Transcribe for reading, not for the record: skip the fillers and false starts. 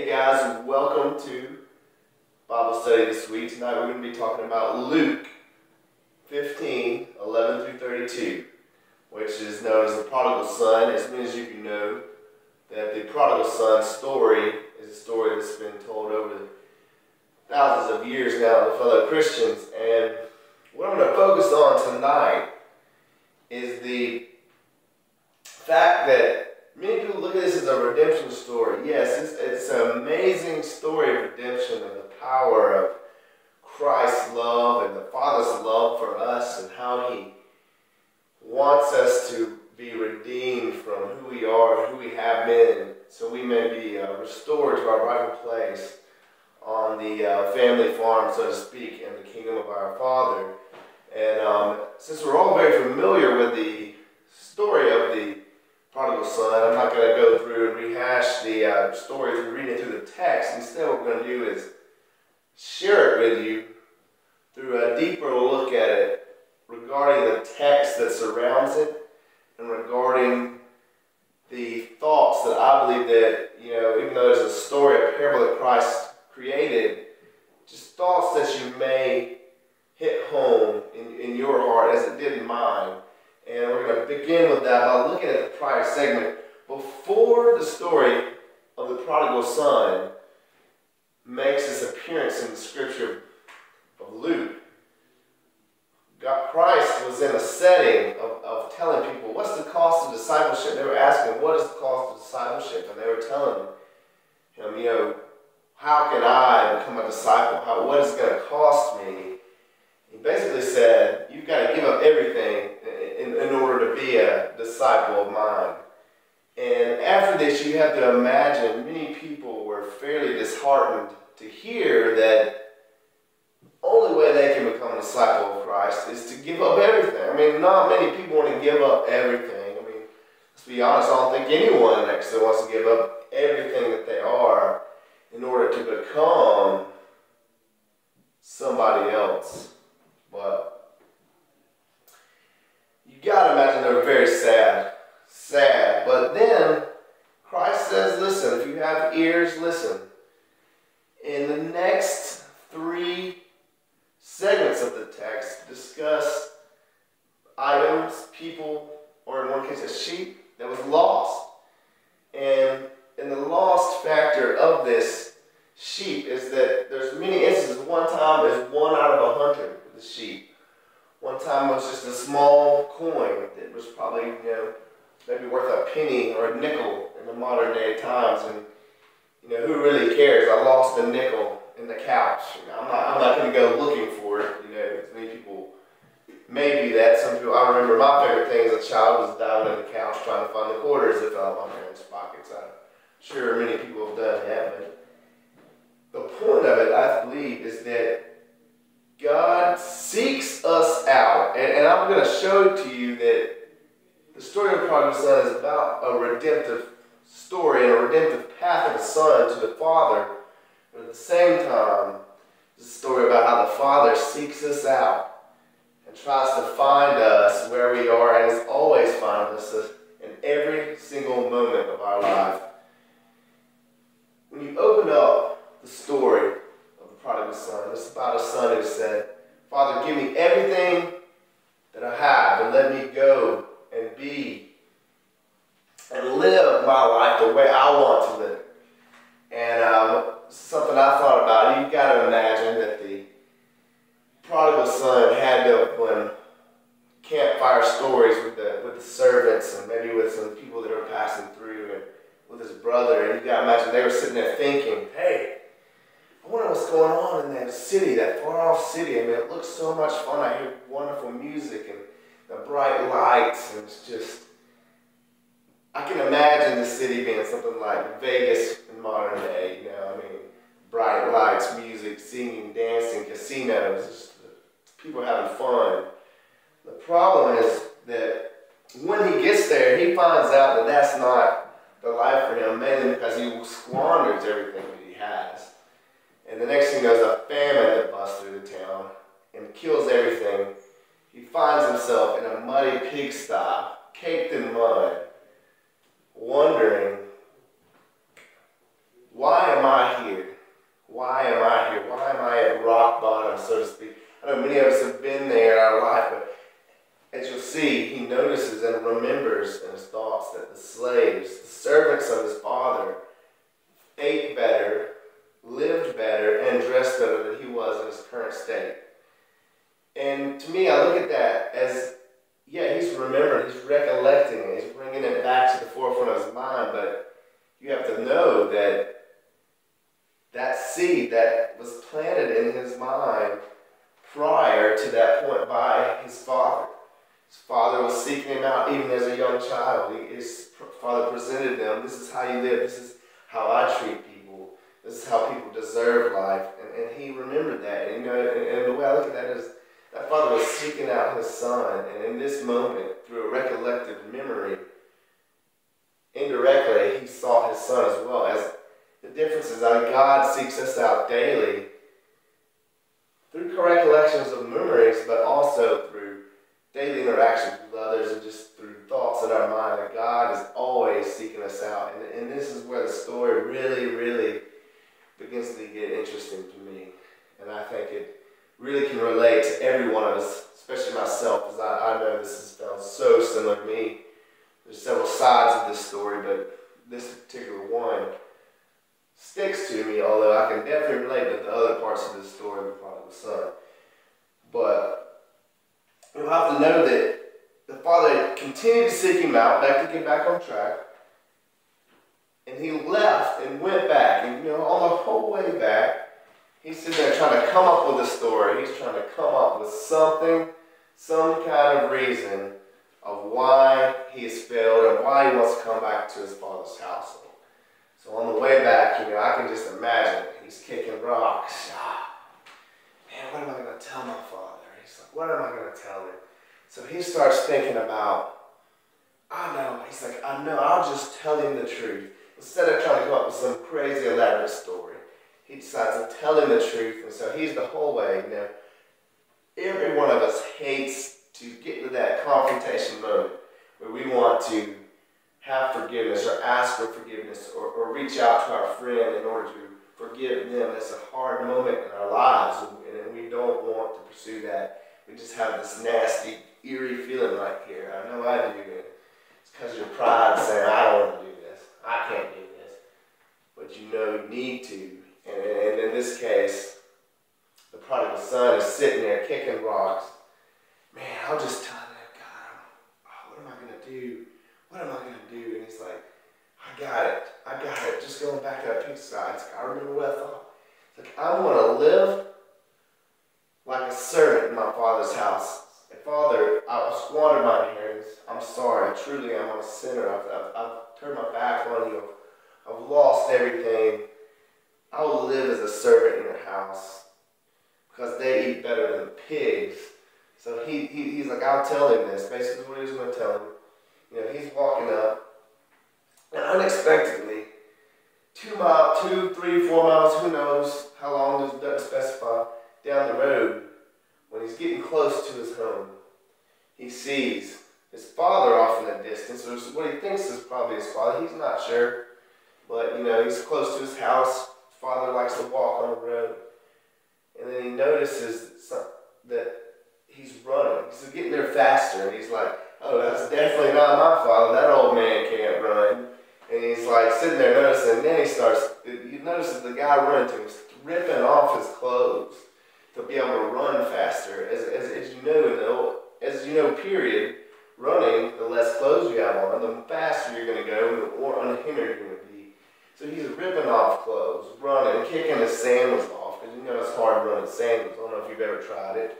Hey guys, welcome to Bible study this week. Tonight we're going to be talking about Luke 15, 11 through 32, which is known as the prodigal son. As many of you know, that the prodigal son story is a story that's been told over thousands of years now to fellow Christians. And what I'm going to focus on tonight is the fact that many people look at this as a redemption story. Yes, it's an amazing story of redemption and the power of Christ's love and the Father's love for us and how He wants us to be redeemed from who we are and who we have been, so we may be restored to our rightful place on the family farm, so to speak, in the kingdom of our Father. And since we're all very familiar with the story of the prodigal son, I'm not going to go through and rehash the story through reading through the text. Instead, what we're going to do is share it with you through a deeper look at it regarding the text that surrounds it and regarding the thoughts that I believe that, even though there's a story, a parable that Christ created, just thoughts that you may hit home in your heart as it did in mine. And we're going to begin with that by looking at the prior segment. Before the story of the prodigal son makes its appearance in the scripture of Luke, Christ was in a setting of telling people, what's the cost of discipleship? They were asking, what is the cost of discipleship? And they were telling him, how can I become a disciple? What is it going to cost me? He basically said, you've got to give up everything in order to be a disciple of mine. And after this, you have to imagine many people were fairly disheartened to hear that the only way they can become a disciple of Christ is to give up everything. I mean, not many people want to give up everything. I mean, let's be honest, I don't think anyone actually wants to give up everything that they are in order to become somebody else. But you got to imagine they were very sad. But then Christ says, listen, if you have ears, listen. In the next 3 segments of the text, discuss items, people, or in one case a sheep that was lost. And in the lost factor of this sheep is that there's many instances. One time is 1 out of 100 with the sheep. One time it was just a small coin that was probably, maybe worth a penny or a nickel in the modern day times. And, who really cares? I lost a nickel in the couch. I'm not going to go looking for it. As many people may do that. Some people, I remember my favorite thing as a child was diving in the couch trying to find the quarters that fell out of my parents' pockets. I'm sure many people have done that. But the point of it, I believe, is that God seeks us out. And I'm going to show to you that the story of the prodigal son is about a redemptive story and a redemptive path of the son to the father. But at the same time, it's a story about how the Father seeks us out and tries to find us where we are and has always found us in every single moment of our life. When you open up the story of the prodigal son, it's about a son who said, Father, give me everything that I have and let me go and be and live my life the way I want to live it. And something I thought about, you've got to imagine that the prodigal son had to, when campfire stories with the servants and maybe with some people that are passing through and with his brother, and you've got to imagine they were sitting there thinking, hey, I wonder what's going on in that city, that far-off city. I mean, it looks so much fun. I hear wonderful music and the bright lights, and it's just, I can imagine the city being something like Vegas in modern day, bright lights, music, singing, dancing, casinos, just people having fun. The problem is that when he gets there, he finds out that that's not the life for him, mainly because he squanders everything that he has. And the next thing he knows, a famine that busts through the town and kills everything. He finds himself in a muddy pigsty, caked in mud, wondering, why am I forefront of his mind, but you have to know that that seed that was planted in his mind prior to that point by his father. His father was seeking him out even as a young child. His father presented them, this is how you live, this is how I treat people, this is how people deserve life. And he remembered that. And, and the way I look at that is that father was seeking out his son, and in this moment, through a recollective memory, indirectly, he sought his son as well. As the difference is that God seeks us out daily through recollections of memories, but also through daily interactions with others and just through thoughts in our mind. That God is always seeking us out. And this is where the story really, really begins to get interesting to me. And I think it really can relate to every one of us, especially myself, because I know this has sounds so similar to me. There's several sides of this story, but this particular one sticks to me, although I can definitely relate to the other parts of this story with the prodigal son. But you'll have to know that the father continued to seek him out, to get back on track. And he left and went back. And on the whole way back, he's sitting there trying to come up with a story. He's trying to come up with something, some kind of reason of why he has failed and why he wants to come back to his father's household. So on the way back, I can just imagine he's kicking rocks. Man, what am I going to tell my father? He's like, what am I going to tell him? So he starts thinking about, I know, I'll just tell him the truth. Instead of trying to come up with some crazy elaborate story, he decides to tell him the truth. And so he's the whole way, every one of us hates to get to that confrontation moment where we want to have forgiveness or ask for forgiveness or reach out to our friend in order to forgive them. It's a hard moment in our lives, and we don't want to pursue that. We just have this nasty, eerie feeling right here. I know I do. It's because your pride saying, I don't want to do this. I can't do this. But you need to. And in this case, the prodigal son is sitting there kicking rocks. Man, I'll just tell him, God, what am I going to do? What am I going to do? And he's like, I got it. Just going back to that pigsty. I remember what I thought. It's like, I want to live like a servant in my father's house. And Father, I've squandered my inheritance. I'm sorry. Truly, I'm a sinner. I've turned my back on you. I've lost everything. I will live as a servant in your house because they eat better than the pigs. So he's like, I'll tell him this. Basically what he was going to tell him. He's walking up, and unexpectedly, 2 miles, 2, 3, 4 miles, who knows how long, doesn't specify, down the road, when he's getting close to his home, he sees his father off in the distance, or what he thinks is probably his father. He's not sure, but he's close to his house. His father likes to walk on the road, and then he notices that he's running. He's getting there faster, and he's like, oh, that's definitely not my father. That old man can't run. And he's like sitting there noticing, and then he notices the guy running to him is ripping off his clothes to be able to run faster. As you know, period, running, the less clothes you have on, the faster you're going to go, the more unhindered you're going to be. So he's ripping off clothes, running, kicking his sandals off, because it's hard running sandals. I don't know if you've ever tried it.